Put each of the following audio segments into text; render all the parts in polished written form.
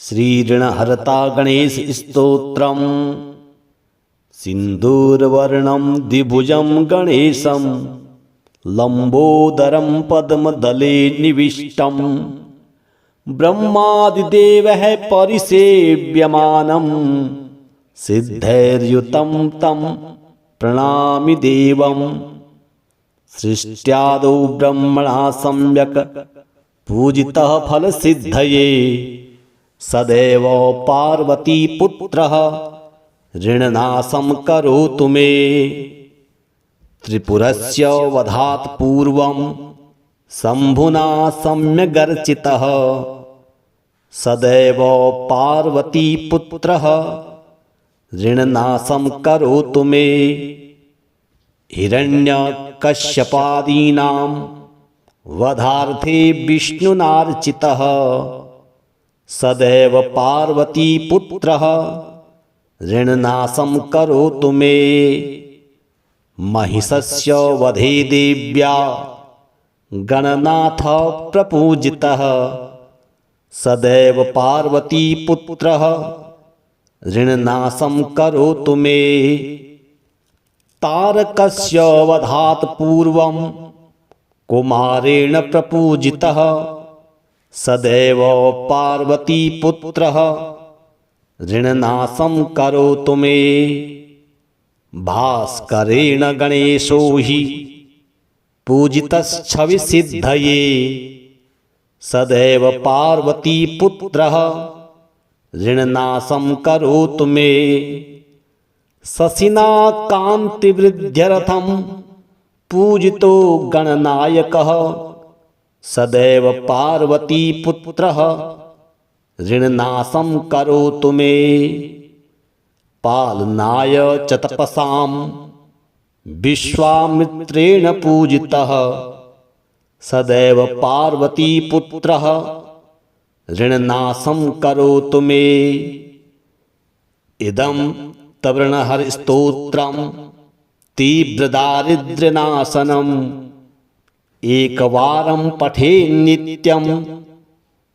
श्रीऋणहर्ता गणेश स्तोत्रम सिंदूरवर्णं द्विभुजं गणेशं लंबोदरं पद्मदले निविष्टं ब्रह्मादिदेवः परिसेव्यमानं सिद्धैर्युतं तं प्रणामि देवं। सृष्ट्यादौ ब्रह्मणा सम्यक् पूजितः फलसिद्धये सदैव पार्वतीपुत्रः ऋणनाशं करोतु मे। त्रिपुरस्य वधात् पूर्वं शम्भुना सम्यगर्चितः सदैव पार्वतीपुत्रः ऋणनाशं करोतु मे। हिरण्यकश्यपादीनां वधार्थे विष्णुनार्चितः सदैव पार्वतीपुत्रः ऋणनाशं करोतु मे। महिषस्य वधे देव्या गणनाथ प्रपूजितः सदैव पार्वतीपुत्रः ऋणनाशं करोतु मे। तारकस्य वधात् पूर्वं कुमारेण प्रपूजितः सदैव पार्वतीपुत्रः ऋणनाशं करोतु मे। भास्करेण गणेशो हि पूजितश्छविसिद्धये सदैव पार्वतीपुत्रः ऋणनाशं करोतु मे। शशिना कान्तिवृद्ध्यर्थं पूजितो गणनायकः सदैव पार्वतीपुत्रः ऋणनाशं करोतु मे। पालनाय च तपसां विश्वामित्रेण पूजितः सदैव पार्वतीपुत्रः ऋणनाशं करोतु मे। इदं तवृणहरस्तोत्रं तीव्रदारिद्र्यनाशनम् एकवारं पठेन्नित्यं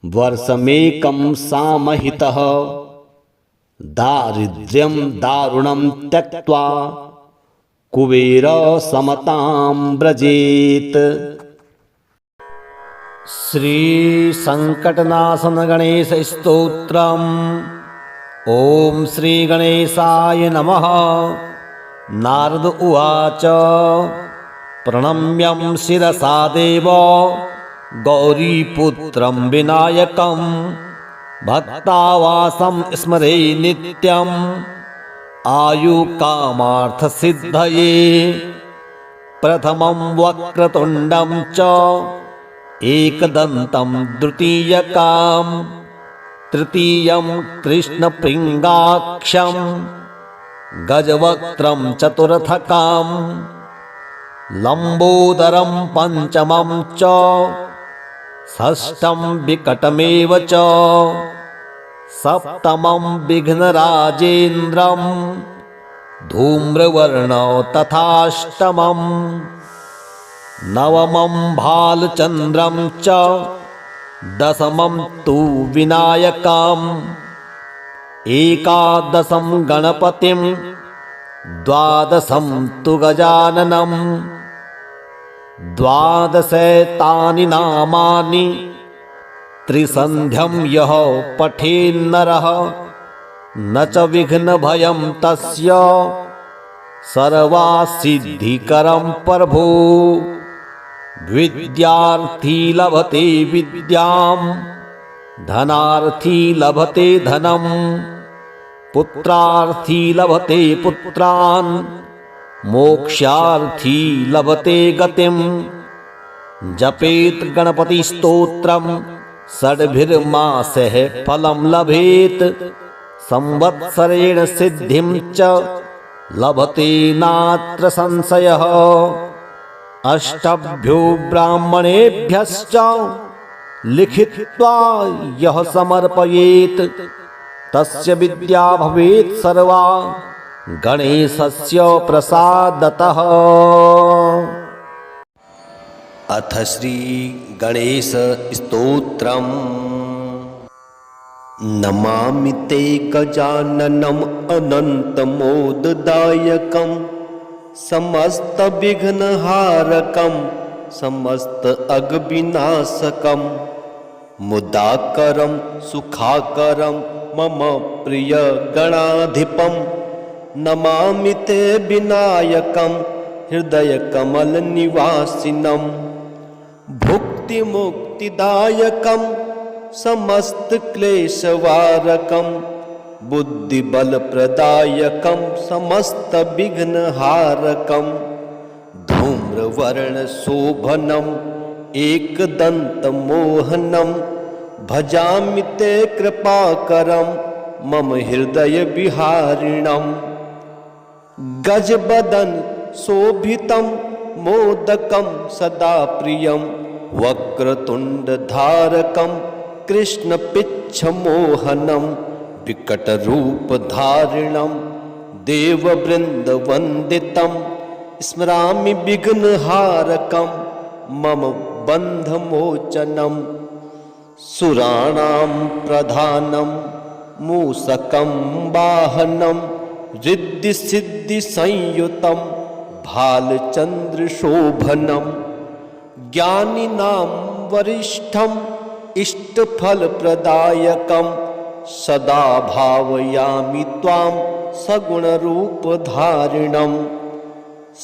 वर्षमेकं सामहितः दारिद्र्यं दारुणं त्यक्त्वा कुबेरसमतां व्रजेत्। श्री संकटनाशन गणेश स्तोत्रम्। ओम श्री गणेशाय नमः। नारद उवाच प्रणम्यं शिरसा देव गौरीपुत्रं विनायकं भक्तावासं स्मरे नित्यं आयुकामार्थसिद्धये। प्रथमं वक्रतुण्डं च एकदन्तं द्वितीयकं तृतीयं कृष्णपृङ्गाक्षं गजवक्त्रं चतुर्थकं लंबोदरं पंचमं च षष्ठं विकटमेव च सप्तमं विघ्नराजेन्द्रं धूम्रवर्णौ तथाष्टमं नवमं भालचन्द्रं च दशमं तु विनायकम् एकादशं गणपतिं द्वादशं तु गजाननं द्वादशैतानि नामानि त्रिसन्ध्यं यः पठेन्नरः न च विघ्नभयं तस्य सर्वासिद्धिकरं प्रभो। विद्यार्थी लभते विद्यां धनार्थी लभते धनं पुत्रार्थी लभते पुत्रान् मोक्षार्थी लभते गतिं। जपेत गणपति स्तोत्रं षड्भिर्मासैः फलं लभेत संवत्सरेण सिद्धिं च लभते नात्र संशयः। अष्टभ्यो ब्राह्मणेभ्यश्च लिखित्वा यः समर्पयेत् तस्य विद्या भवेत् सर्वा गणेशस्य प्रसादतः। अथ श्री गणेश स्तोत्रम्। नमामि ते गजाननम् अनन्तमोददायकं समस्तविघ्नहारकं समस्तअघविनाशकं मुदाकरं सुखाकरं मम प्रियगणाधिपं नमामि ते विनायकं हृदयकमलनिवासिनं भुक्तिमुक्तिदायकं समस्तक्लेशवारकं बुद्धिबलप्रदायकं समस्तविघ्नहारकं धूम्रवर्णशोभनम् एकदन्तमोहनं भजामि ते कृपाकरं मम हृदयविहारिणं गजवदन शोभितं मोदकं सदा प्रियं वक्रतुण्डधारकं कृष्णपिच्छमोहनं विकटरूपधारिणं देववृन्दवन्दितं स्मरामि विघ्नहारकं मम बन्धमोचनं सुराणां प्रधानं मूषकं वाहनं रिद्धिसिद्धिसंयुतं भालचन्द्रशोभनं ज्ञानिनां वरिष्ठम् इष्टफलप्रदायकं सदा भावयामि त्वां सगुणरूपधारिणं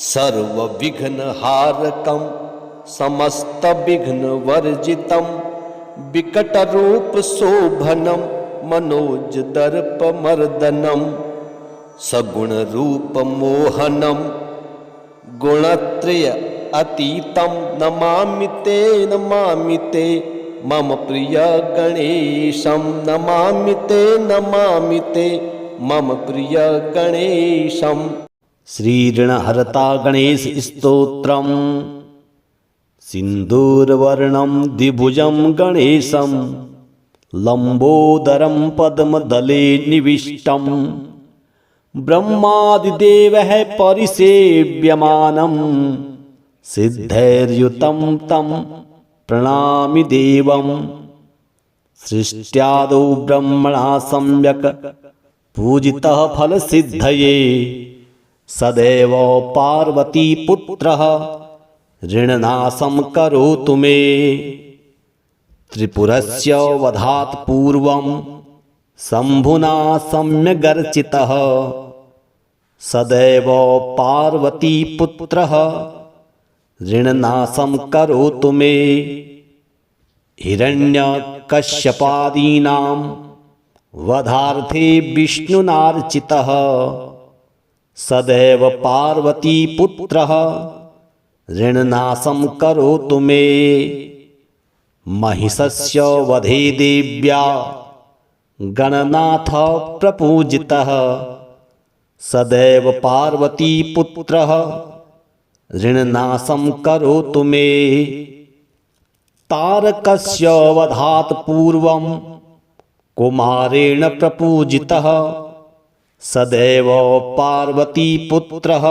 सर्वविघ्नहारकं समस्तविघ्नवर्जितं विकटरूपशोभनं मनोजदर्पमर्दनं सगुणरूपमोहनं गुणत्रय अतीतं नमामि ते मम प्रिय गणेशं नमामि ते मम प्रिय गणेशं। श्रीऋणहर्ता गणेश स्तोत्रम् सिन्दूरवर्णं द्विभुजं गणेशं लम्बोदरं पद्मदले निविष्टं ब्रह्मादिदेवः परिसेव्यमानं सिद्धैर्युतं तं प्रणमामि देवं सृष्ट्यादौ ब्रह्मणा सम्यक् पूजितः फलसिद्धये सदैव पार्वतीपुत्रः ऋणनाशं करोतु मे त्रिपुरस्य वधात् पूर्वं शम्भुना सम्यगर्चितः सदैव पार्वतीपुत्रः ऋणनाशं करोतु मे हिरण्यकश्यपादीनां वधार्थे विष्णुनार्चितः सदैव पार्वतीपुत्रः ऋणनाशं करोतु मे महिषस्य वधे देव्या गणनाथ प्रपूजितः सदैव पार्वतीपुत्रः ऋणनाशं करोतु मे तारकस्य वधात् पूर्वं कुमारेण प्रपूजितः सदैव पार्वतीपुत्रः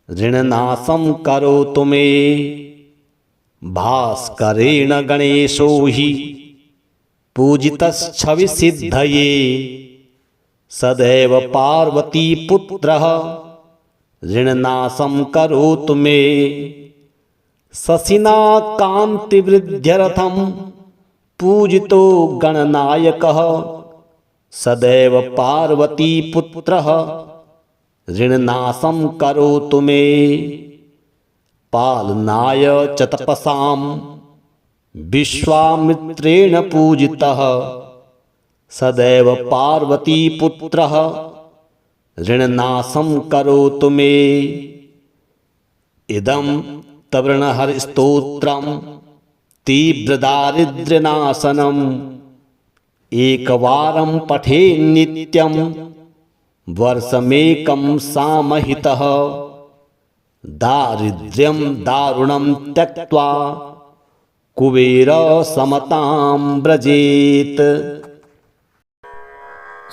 ऋणनाशं करोतु मे भास्करेण गणेशो हि पूजितश्छविसिद्धये सदैव पार्वतीपुत्रः ऋणनाशं करोतु मे शशिना कान्तिवृद्ध्यर्थं पूजितो गणनायकः सदैव पार्वतीपुत्रः ऋणनाशं करोतु मे पालनाय च तपसां विश्वामित्रेण पूजितः सदैव पार्वतीपुत्रः ऋणनाशं करोतु मे इदं तवृणहरिस्तोत्रं तीव्रदारिद्र्यनाशनम् एकवारं पठेन् नित्यं वर्षमेकं सामहितः दारिद्र्यं दारुणं त्यक्त्वा कुबेरसमतां व्रजेत्।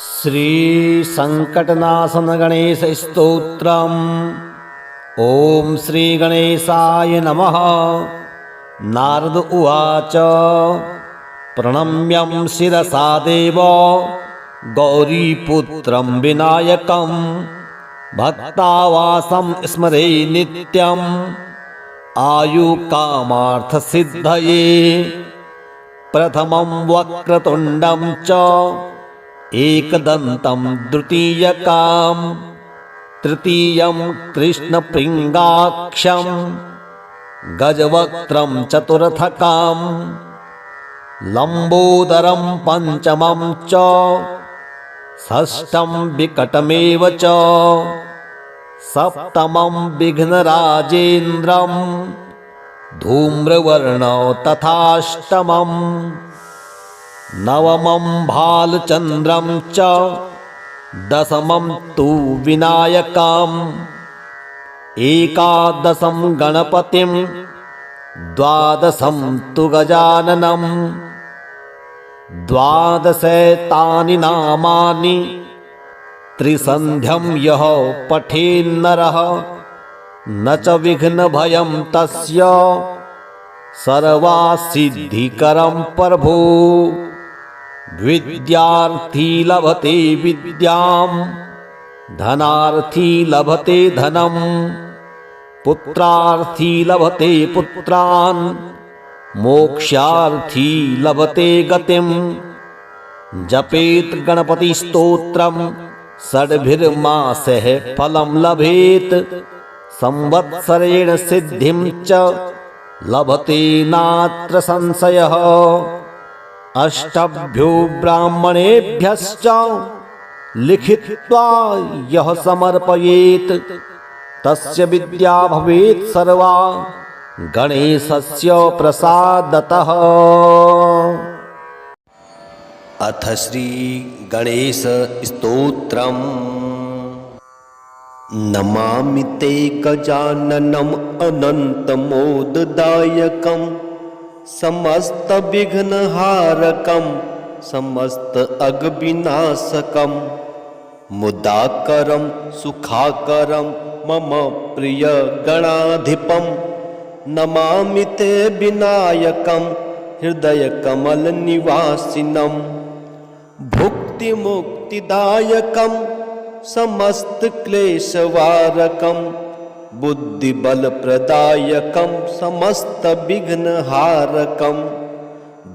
श्री संकटनाशन गणेश स्तोत्रम्। ओम श्री गणेशाय नमः। नारद उवाच प्रणम्यं शिरसा देव गौरीपुत्रं विनायकं भक्तावासं स्मरे नित्यम् आयुकामार्थसिद्धये प्रथमं वक्रतुण्डं च एकदन्तं द्वितीयकां तृतीयं कृष्णपृङ्गाक्षं गजवक्त्रं चतुर्थकां लम्बोदरं पञ्चमं च षष्ठं विकटमेव च सप्तमं विघ्नराजेन्द्रं धूम्रवर्णौ तथाष्टमं नवमं भालचन्द्रं च दशमं तु विनायकम् एकादशं गणपतिं द्वादशं तु गजाननं द्वादशैतानि नामानि त्रिसन्ध्यं यः पठेन्नरः न च विघ्नभयं तस्य सर्वासिद्धिकरं प्रभो विद्यार्थी लभते विद्यां धनार्थी लभते धनं पुत्रार्थी लभते पुत्रान् मोक्षार्थी लभते गतिं जपेत गणपतिस्तोत्रं षड्भिर्मासैः फलं लभेत संवत्सरेण सिद्धिं च लभते नात्र संशयः अष्टभ्यो ब्राह्मणेभ्यश्च लिखित्वा यः समर्पयेत् तस्य विद्या भवेत् सर्वा गणेशस्य प्रसादतः। अथ श्री गणेश स्तोत्रम्। नमामि ते गजाननम् अनन्तमोददायकं समस्तविघ्नहारकं समस्त अघविनाशकं मुदाकरं सुखाकरं मम प्रिय गणाधिपं नमामि ते विनायकं हृदयकमलनिवासिनं भुक्तिमुक्तिदायकं समस्तक्लेशवारकं बुद्धिबलप्रदायकं समस्तविघ्नहारकं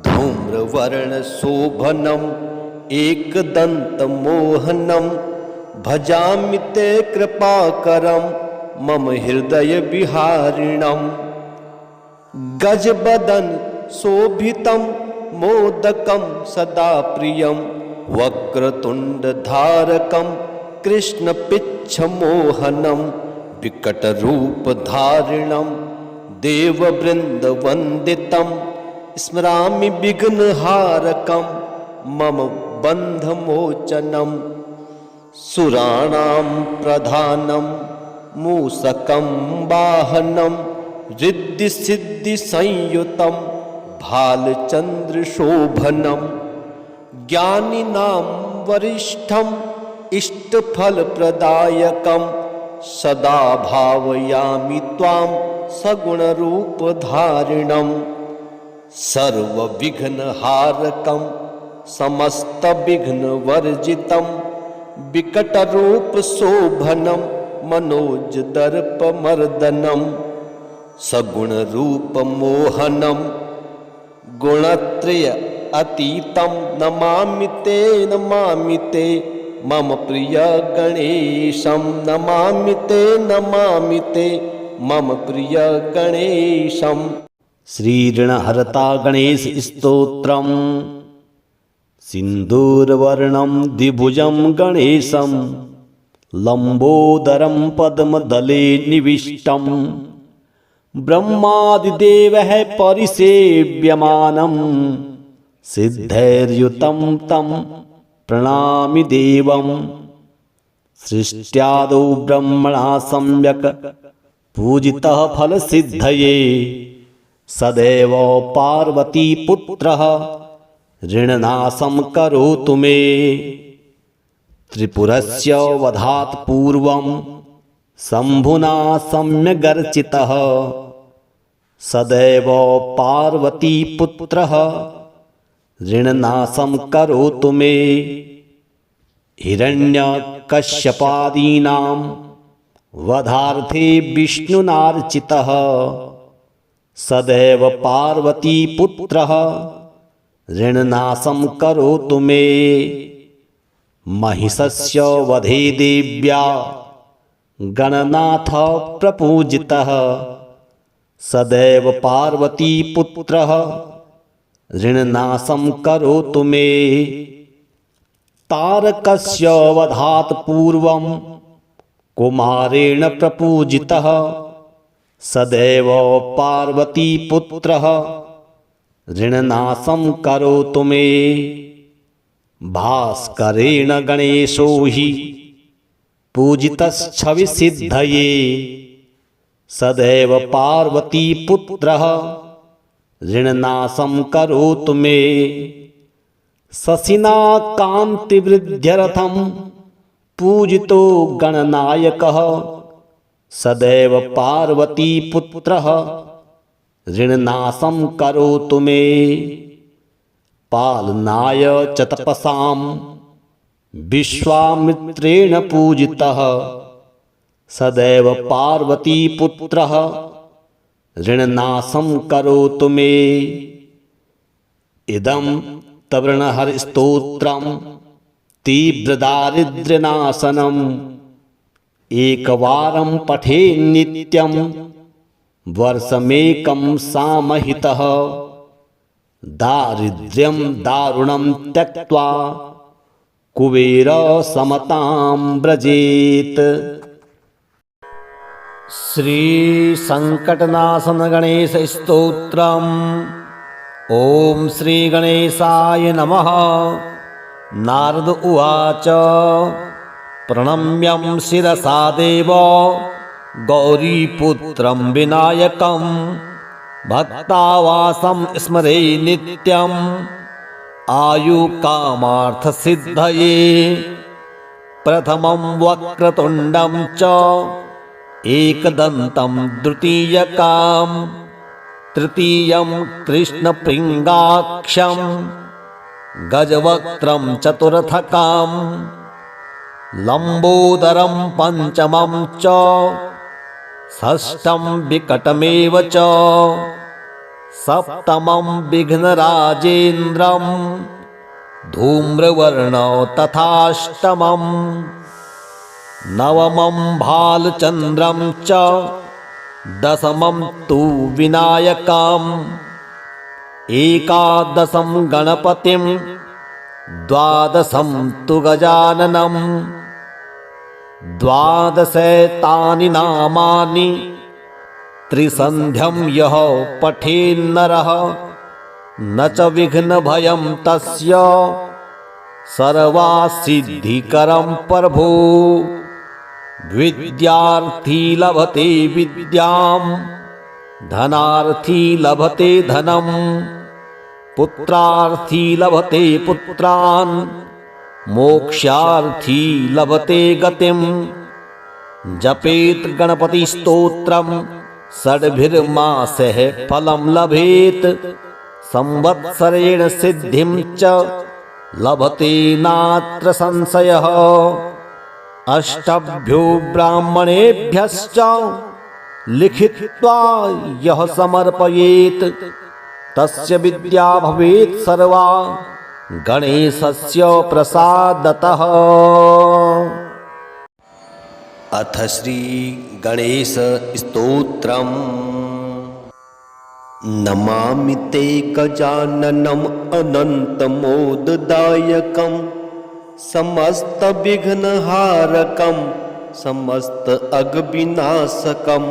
धूम्रवर्णशोभनम् एकदन्तमोहनं भजामि ते कृपाकरं मम हृदयविहारिणं गजवदन शोभितं मोदकं सदा प्रियं वक्रतुण्डधारकं कृष्णपिच्छमोहनं विकटरूपधारिणं देववृन्दवन्दितं स्मरामि विघ्नहारकं मम बन्धमोचनं सुराणां प्रधानं मूषकं वाहनं रिद्धिसिद्धिसंयुतं भालचन्द्रशोभनं ज्ञानिनां वरिष्ठं इष्टफलप्रदायकं सदा भावयामि त्वां सगुणरूपधारिणं सर्वविघ्नहारकं समस्तविघ्नवर्जितं विकटरूपशोभनं मनोजदर्पमर्दनं सगुणरूपमोहनं गुणत्रय अतीतं नमामि ते मम प्रिय गणेशं नमामि ते मम प्रिय गणेशं। श्रीऋणहर्ता गणेश स्तोत्रम् सिन्दूरवर्णं द्विभुजं गणेशं लम्बोदरं पद्मदले निविष्टं ब्रह्मादिदेवः परिसेव्यमानं सिद्धैर्युतं तं प्रणमामि देवं सृष्ट्यादौ ब्रह्मणा सम्यक् पूजितः फलसिद्धये सदैव पार्वतीपुत्रः ऋणनाशं करोतु मे त्रिपुरस्य वधात् पूर्वं शम्भुना सम्यगर्चितः सदैव पार्वतीपुत्रः ऋणनाशं करोतु मे। हिरण्यकश्यपादीनां वधार्थे विष्णुनार्चितः सदैव पार्वतीपुत्रः ऋणनाशं करोतु मे। महिषस्य वधे देव्या गणनाथ प्रपूजितः सदैव पार्वतीपुत्रः ऋणनाशं करोतु मे। तारकस्य वधात् पूर्वं कुमारेण प्रपूजितः सदैव पार्वतीपुत्रः ऋणनाशं करोतु मे। भास्करेण गणेशो हि पूजितश्छविसिद्धये सदैव पार्वतीपुत्रः ऋणनाशं करोतु मे। शशिना कान्तिवृद्ध्यर्थं पूजितो गणनायकः सदैव पार्वतीपुत्रः ऋणनाशं करोतु मे। पालनाय च तपसां विश्वामित्रेण पूजितः सदैव पार्वतीपुत्रः ऋणनाशं करोतु मे। इदं तवृणहरिस्तोत्रं तीव्रदारिद्र्यनाशनम् एकवारं पठेन्नित्यं वर्षमेकं सामहितः दारिद्र्यं दारुणं त्यक्त्वा कुबेर समतां व्रजेत्। श्री संकटनाशन गणेश स्तोत्रम्। ओम श्री गणेशाय नमः। नारद उवाच प्रणम्यं शिरसा देव गौरीपुत्रं विनायकं भक्तावासं स्मरे नित्यम् आयुकामार्थसिद्धये। प्रथमं वक्रतुण्डं च एकदन्तं द्वितीयकं तृतीयं कृष्णप्रिङ्गाक्षं गजवक्त्रं चतुर्थकं लम्बोदरं पञ्चमं च षष्ठं विकटमेव च सप्तमं विघ्नराजेन्द्रं धूम्रवर्णौ तथाष्टमं नवमं भालचन्द्रं च दशमं तु विनायकम् एकादशं गणपतिं द्वादशं तु गजाननं द्वादशैतानि नामानि त्रिसन्ध्यं यः पठेन्नरः न च विघ्नभयं तस्य सर्वासिद्धिकरं प्रभो। विद्यार्थी लभते विद्यां धनार्थी लभते धनं पुत्रार्थी लभते पुत्रान् मोक्षार्थी लभते गतिं। जपेत् गणपतिस्तोत्रं षड्भिर्मासैः फलं लभेत् संवत्सरेण सिद्धिं च लभते नात्र संशयः। अष्टभ्यो ब्राह्मणेभ्यश्च लिखित्वा यः समर्पयेत् तस्य विद्या भवेत् सर्वा गणेशस्य प्रसादतः। अथ श्री गणेश स्तोत्रम्। नमामि ते गजाननम् अनन्तमोददायकम् समस्तविघ्नहारकं समस्त अघविनाशकं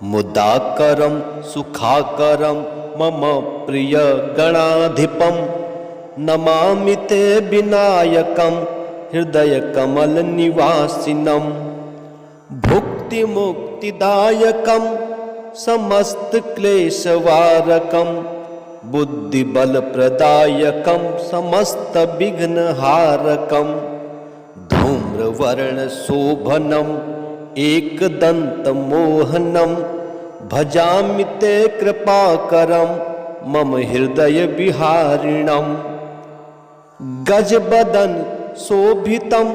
मुदाकरं सुखाकरं मम प्रिय गणाधिपं। नमामि ते विनायकं हृदयकमलनिवासिनं भुक्तिमुक्तिदायकं समस्तक्लेशवारकं बुद्धिबलप्रदायकं समस्तविघ्नहारकं धूम्रवर्णशोभनम् एकदन्तमोहनं भजामि ते कृपाकरं मम हृदय विहारिणम् गजबदन शोभितं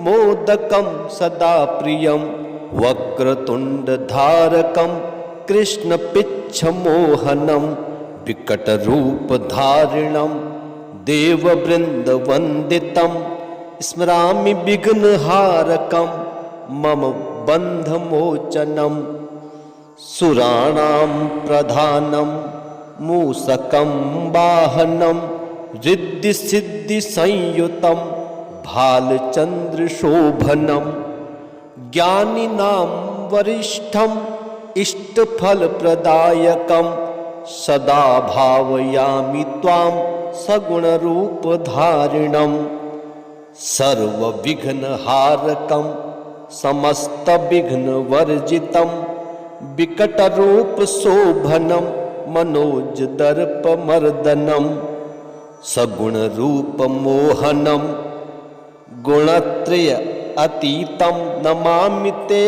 मोदकं सदा प्रियं वक्रतुण्डधारकं कृष्णपिच्छमोहनं विकटरूपधारिणं देववृन्दवन्दितं स्मरामि विघ्नहारकं मम बन्धमोचनं सुराणां प्रधानं मूषकं वाहनं रिद्धिसिद्धिसंयुतं भालचन्द्रशोभनं ज्ञानिनां वरिष्ठम् इष्टफलप्रदायकं सदा भावयामि त्वां सगुणरूपधारिणं सर्वविघ्नहारकं समस्तविघ्नवर्जितं विकटरूपशोभनं मनोजदर्पमर्दनं सगुणरूपमोहनं गुणत्रय अतीतं नमामि ते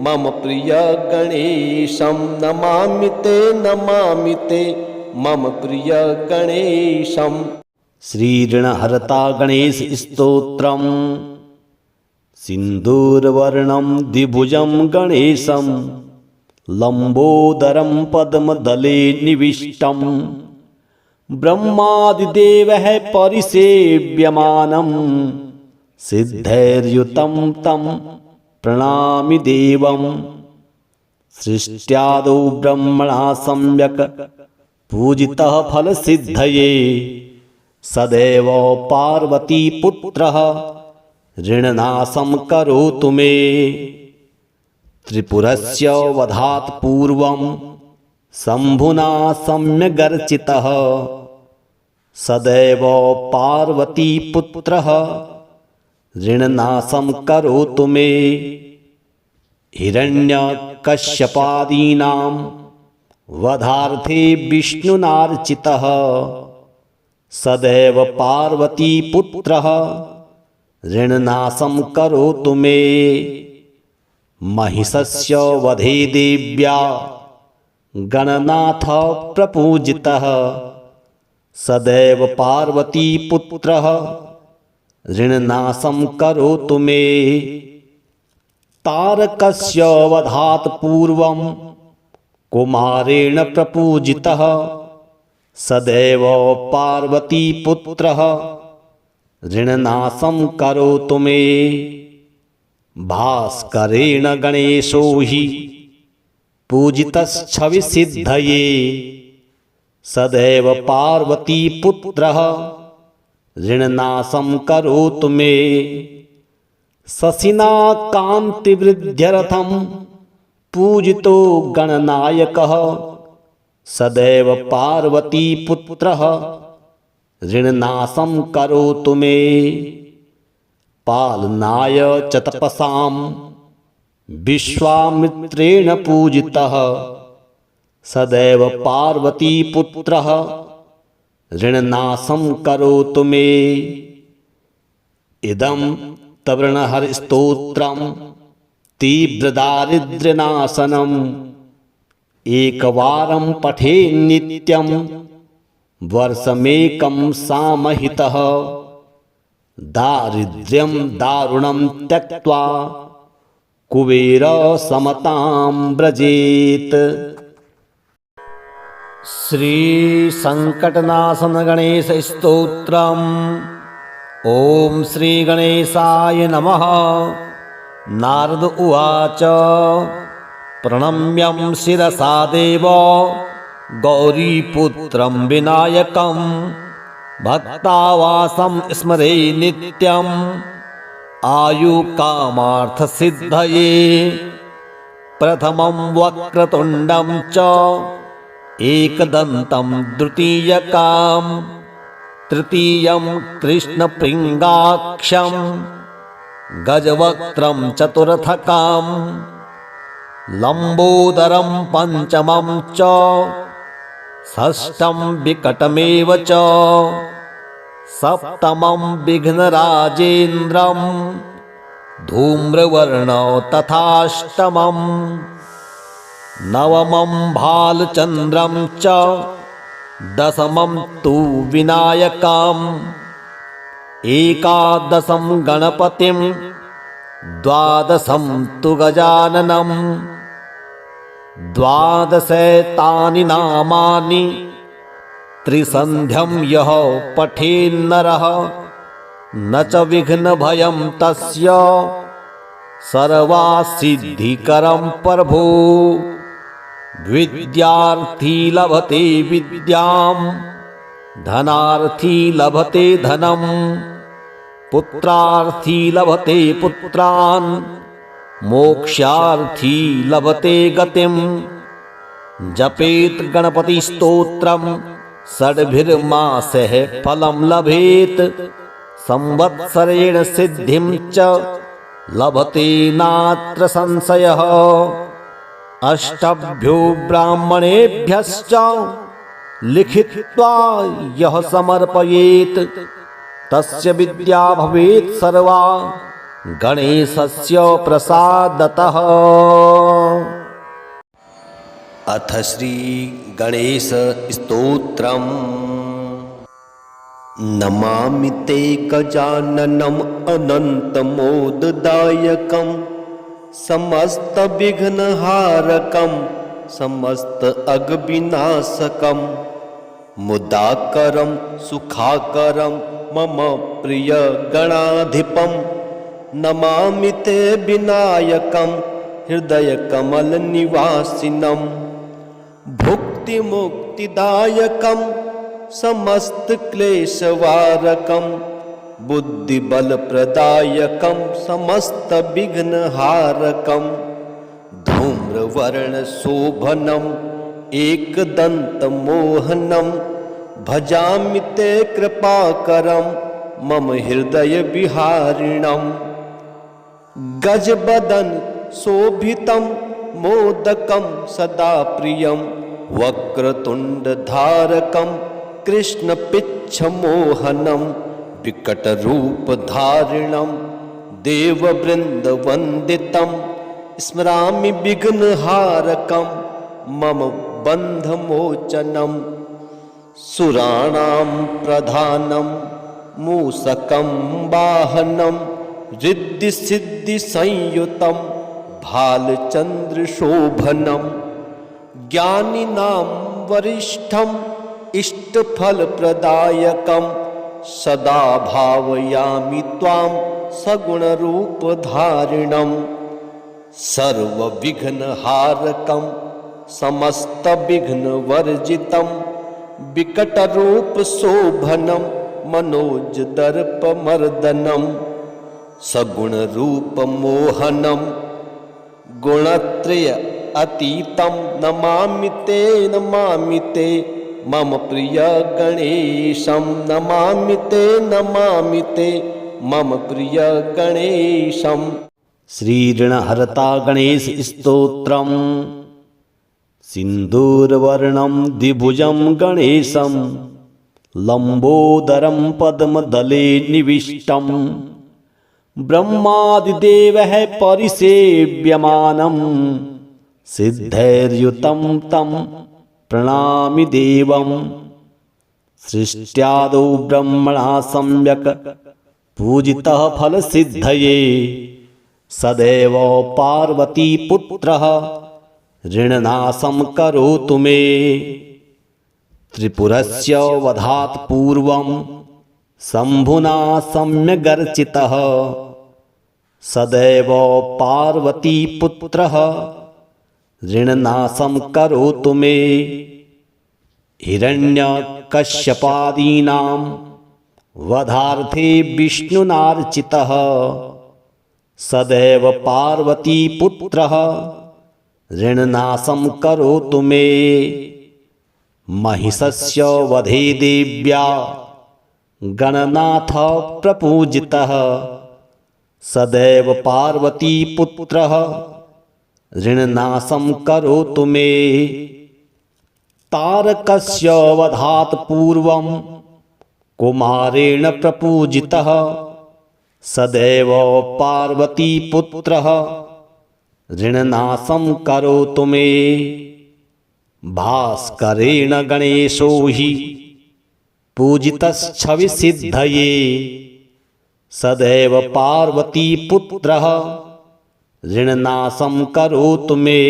मम प्रिय गणेशं नमामि ते मम प्रिय गणेशम्। श्रीऋणहर्ता गणेश स्तोत्रम् सिन्दूरवर्णं द्विभुजं गणेशं लम्बोदरं पद्मदले निविष्टं ब्रह्मादिदेवः परिसेव्यमानं सिद्धैर्युतं तं प्रणमामि देवं सृष्ट्यादौ ब्रह्मणा सम्यक् पूजितः फलसिद्धये सदैव पार्वतीपुत्रः ऋणनाशं करोतु मे त्रिपुरस्य वधात् पूर्वं शम्भुना सम्यगर्चितः सदैव पार्वतीपुत्रः ऋणनाशं करोतु मे हिरण्यकश्यपादीनां वधार्थे विष्णुनार्चितः सदैव पार्वतीपुत्रः ऋणनाशं करोतु मे महिषस्य वधे देव्या गणनाथ प्रपूजितः सदैव पार्वतीपुत्रः ऋणनाशं करोतु मे तारकस्य वधात् पूर्वं कुमारेण प्रपूजितः सदैव पार्वतीपुत्रः ऋणनाशं करोतु मे भास्करेण गणेशो हि पूजितश्छविसिद्धये सदैव पार्वतीपुत्रः ऋणनाशं करोतु मे शशिना कान्तिवृद्ध्यर्थं पूजितो गणनायकः सदैव पार्वतीपुत्रः ऋणनाशं करोतु मे पालनाय च तपसां विश्वामित्रेण पूजितः सदैव पार्वतीपुत्रः ऋणनाशं करोतु मे इदं तवृणहरिस्तोत्रं तीव्रदारिद्र्यनाशनम् एकवारं पठे नित्यं वर्षमेकं सामहितः दारिद्र्यं दारुणं त्यक्त्वा कुबेरसमतां व्रजेत्। श्रीसङ्कटनाशन गणेश स्तोत्रम्। ॐ श्रीगणेशाय नमः। नारद उवाच प्रणम्यं शिरसा देव गौरीपुत्रं विनायकं भक्तावासं स्मरे नित्यम् आयुकामार्थसिद्धये प्रथमं वक्रतुण्डं च एकदन्तं द्वितीयकं तृतीयं कृष्णपृङ्गाक्षं गजवक्त्रं चतुर्थकं लम्बोदरं पञ्चमं च षष्ठं विकटमेव च सप्तमं विघ्नराजेन्द्रं धूम्रवर्णौ तथाष्टमम् नवमं भालचन्द्रं च दशमं तु विनायकम् एकादशं गणपतिं द्वादशं तु गजाननम् द्वादशैतानि नामानि त्रिसन्ध्यं यः पठेन्नरः न च विघ्नभयं तस्य सर्वासिद्धिकरं प्रभो। विद्यार्थी लभते विद्यां धनार्थी लभते धनं पुत्रार्थी लभते पुत्रान् मोक्षार्थी लभते गतिं। जपेत गणपतिस्तोत्रं षड्भिर्मासैः फलं लभेत संवत्सरेण सिद्धिं च लभते नात्र संशयः। अष्टभ्यो ब्राह्मणेभ्यश्च लिखित्वा यः समर्पयेत् तस्य विद्या भवेत् सर्वा गणेशस्य प्रसादतः। अथ श्री गणेश स्तोत्रम्। नमामि ते गजाननम् अनन्तमोददायकं समस्तविघ्नहारकं समस्त अघविनाशकं मुदाकरं सुखाकरं मम प्रियगणाधिपं। नमामि ते विनायकं हृदयकमलनिवासिनं भुक्तिमुक्तिदायकं समस्तक्लेशवारकं बुद्धिबलप्रदायकं समस्तविघ्नहारकं धूम्रवर्णशोभनम् एकदन्तमोहनं भजामि ते कृपाकरं मम हृदयविहारिणं। गजवदन शोभितं मोदकं सदा प्रियं वक्रतुण्डधारकं कृष्णपिच्छमोहनं विकटरूपधारिणं देववृन्दवन्दितं स्मरामि विघ्नहारकं मम बन्धमोचनं। सुराणां प्रधानं मूषकं वाहनं रिद्धिसिद्धिसंयुतं भालचन्द्रशोभनं ज्ञानिनां वरिष्ठम् इष्टफलप्रदायकं सदा भावयामि त्वां सगुणरूपधारिणं। सर्वविघ्नहारकं समस्तविघ्नवर्जितं विकटरूपशोभनं मनोजदर्पमर्दनं सगुणरूपमोहनं गुणत्रय अतीतं। नमामि ते मम प्रिय गणेशं। नमामि ते मम प्रिय गणेशं। श्रीऋणहर्ता गणेश स्तोत्रम्। सिन्दूरवर्णं द्विभुजं गणेशं लम्बोदरं पद्मदले निविष्टं ब्रह्मादिदेवः परिसेव्यमानं सिद्धैर्युतं तं प्रणमामि देवं। सृष्ट्यादौ ब्रह्मणा सम्यक् पूजितः फलसिद्धये सदैव पार्वतीपुत्रः ऋणनाशं करोतु मे। त्रिपुरस्य वधात् पूर्वं शम्भुना सम्यगर्चितः सदैव पार्वतीपुत्रः ऋणनाशं करोतु मे। हिरण्यकश्यपादीनां वधार्थे विष्णुनार्चितः सदैव पार्वतीपुत्रः ऋणनाशं करोतु मे। महिषस्य वधे देव्या गणनाथ प्रपूजितः सदैव पार्वतीपुत्रः ऋणनाशं करोतु मे। तारकस्य वधात् पूर्वं कुमारेण प्रपूजितः सदैव पार्वतीपुत्रः ऋणनाशं करोतु मे। भास्करेण गणेशो हि पूजितश्छविसिद्धये सदैव पार्वतीपुत्रः ऋणनाशं करोतु मे।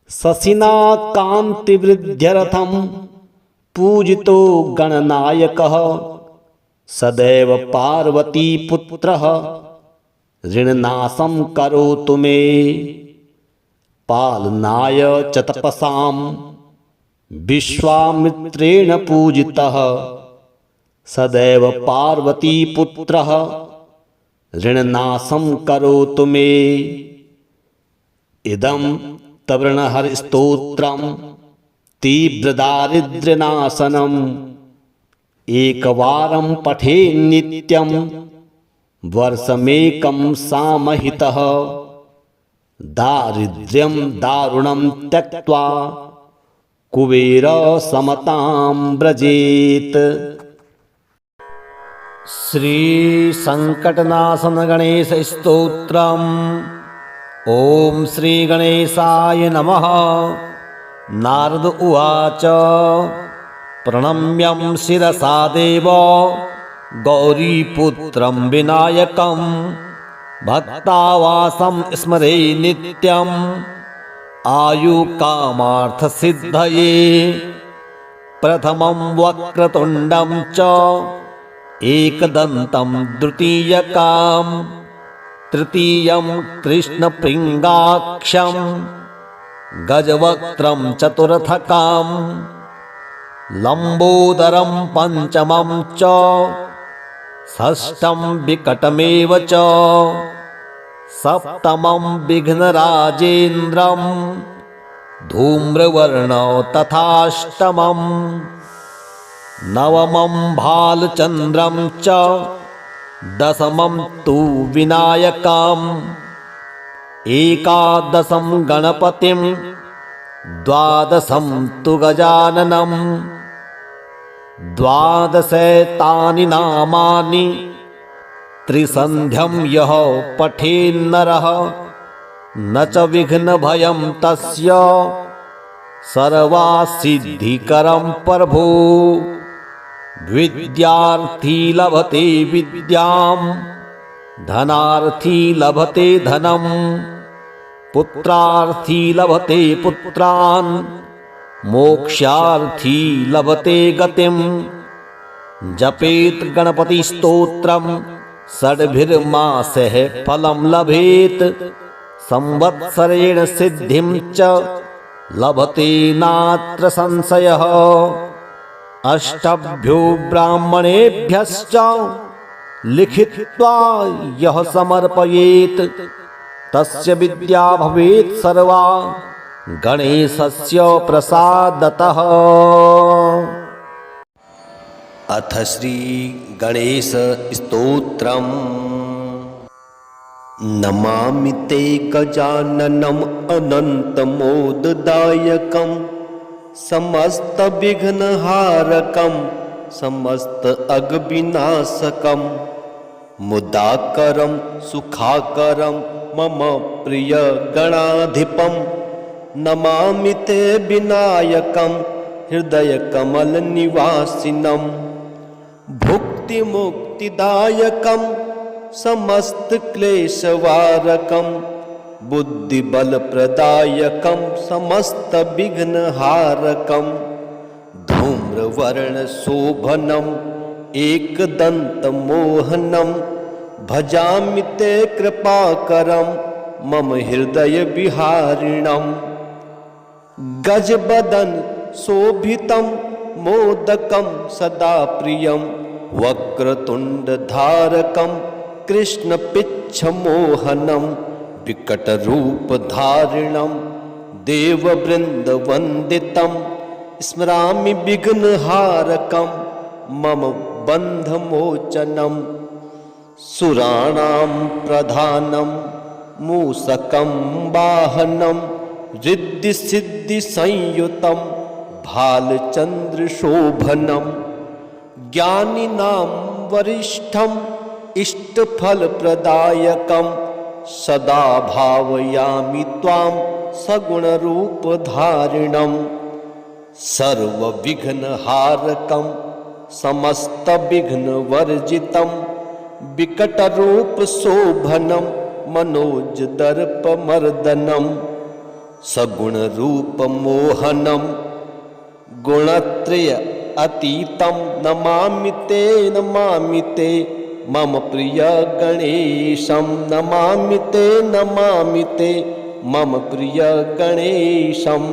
शशिना कान्तिवृद्ध्यर्थं पूजितो गणनायकः सदैव पार्वतीपुत्रः ऋणनाशं करोतु मे। पालनाय च तपसां विश्वामित्रेण पूजितः सदैव पार्वतीपुत्रः ऋणनाशं करोतु मे। इदं तवृणहरिस्तोत्रं तीव्रदारिद्र्यनाशनम् एकवारं पठेन्नित्यं वर्षमेकं सामहितः। दारिद्र्यं दारुणं त्यक्त्वा कुबेरसमतां व्रजेत्। श्रीसङ्कटनाशनगणेशस्तोत्रम्। ॐ श्रीगणेशाय नमः। नारद उवाच प्रणम्यं शिरसा देव गौरीपुत्रं विनायकं भक्तावासं स्मरे नित्यम् आयुकामार्थसिद्धये। प्रथमं वक्रतुण्डं च एकदन्तं द्वितीयकां तृतीयं कृष्णपृङ्गाक्षं गजवक्त्रं चतुर्थकां लम्बोदरं पञ्चमं च षष्ठं विकटमेव च सप्तमं विघ्नराजेन्द्रं धूम्रवर्णौ तथाष्टमं नवमं भालचन्द्रं च दशमं तु विनायकम् एकादशं गणपतिं द्वादशं तु गजाननं। द्वादशैतानि नामानि त्रिसन्ध्यं यः पठेन्नरः न च विघ्नभयं तस्य सर्वासिद्धिकरं प्रभो। विद्यार्थी लभते विद्यां धनार्थी लभते धनं पुत्रार्थी लभते पुत्रान् मोक्षार्थी लभते गतिम्। जपेत् गणपतिस्तोत्रं षड्भिर्मासैः फलं लभेत् संवत्सरेण सिद्धिं च लभते नात्र संशयः। अष्टभ्यो ब्राह्मणेभ्यश्च लिखित्वा यः समर्पयेत् तस्य विद्या भवेत् सर्वा गणेशस्य प्रसादतः। अथ श्री गणेश स्तोत्रम्। नमामि ते गजाननम् अनन्तमोददायकं समस्त विघ्नहारकं समस्त अघविनाशकं मुदाकरं सुखाकरं मम प्रिय गणाधिपं। नमामि ते विनायकं हृदयकमलनिवासिनं भुक्तिमुक्तिदायकं समस्तक्लेशवारकं बुद्धिबलप्रदायकं समस्तविघ्नहारकं धूम्रवर्णशोभनम् एकदन्तमोहनं भजामि ते कृपाकरं मम हृदयविहारिणं। गजवदन शोभितं मोदकं सदा प्रियं वक्रतुण्डधारकं कृष्णपिच्छमोहनं विकटरूपधारिणं देववृन्दवन्दितं स्मरामि विघ्नहारकं मम बन्धमोचनं। सुराणां प्रधानं मूषकं वाहनं रिद्धिसिद्धिसंयुतं भालचन्द्रशोभनं ज्ञानिनां वरिष्ठं इष्टफलप्रदायकं सदा भावयामि त्वां सगुणरूपधारिणं सर्वविघ्नहारकं समस्तविघ्नवर्जितं विकटरूपशोभनं मनोजदर्पमर्दनं सगुणरूपमोहनं गुणत्रय अतीतं नमामि ते मम प्रिय गणेशं नमामि ते मम प्रिय गणेशम्।